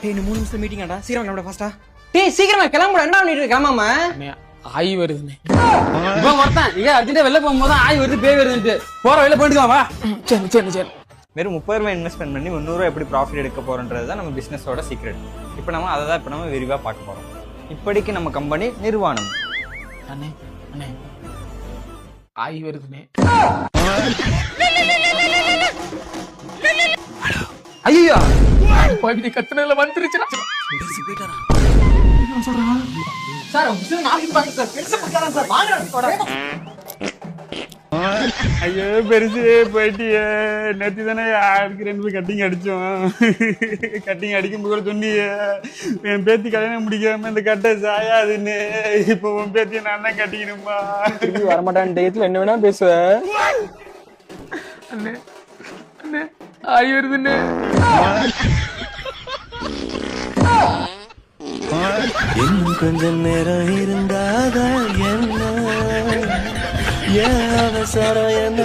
டேய் இன்னும் 3 நிமிஷம் மீட்டிங்காடா, சீக்கிரம் கிளம்புடா ஃபாஸ்டா. டேய் சீக்கிரமா கிளம்புடா, என்ன பண்ணிட்டு கிளம்பாம? ஆய் வருதுண்ணே. இவன் ஒருத்தன் இங்க அர்ஜென்ட்டா வெளில போகும்போது ஆய் வருது பேய் வருதுன்ட்டு போற வெளில போயிட்டு வா. சரி சரி சரி. வெறும் 30 ரூபாய் இன்வெஸ்ட்மெண்ட் பண்ணி 300 ரூபாய் எப்படி ப்ராஃபிட் எடுக்க போறோன்றது தான் நம்ம பிசினஸோட சீக்ரெட். இப்போ நம்ம அதை தான் இப்போ நம்ம விரிவாக பார்க்க போறோம். இப்படிக்கு நம்ம கம்பெனி நிர்வாணம். அண்ணே அண்ணே ஆய் வருதுண்ணே. ஐயோ போய் கத்துனதுல வந்துருச்சுடா. சார் நாளைக்கு பாருங்க சார், பெருசு பண்றாங்க சார், வாங்க. ஐயோ பெருசு போயிட்டியே. நேற்று தானே யாருக்கு 2 கட்டிங் அடிச்சோம். கட்டிங் அடிக்கும் போது சொன்னியே என் பேத்தி கல்யாணம் முடிக்காம இந்த கட்டை சாயாதுன்னு. இப்போ உன் பேத்தியை நான் தான் கட்டிக்கணுமா? திருப்பி வரமாட்டான் டேட்ல என்ன வேணா பேசுவேன். அண்ணே அண்ணே ஆய் வருதுண்ணே. இன்னும் கொஞ்சம் நேரம் இருந்தாத என்ன அவசரம் என்ன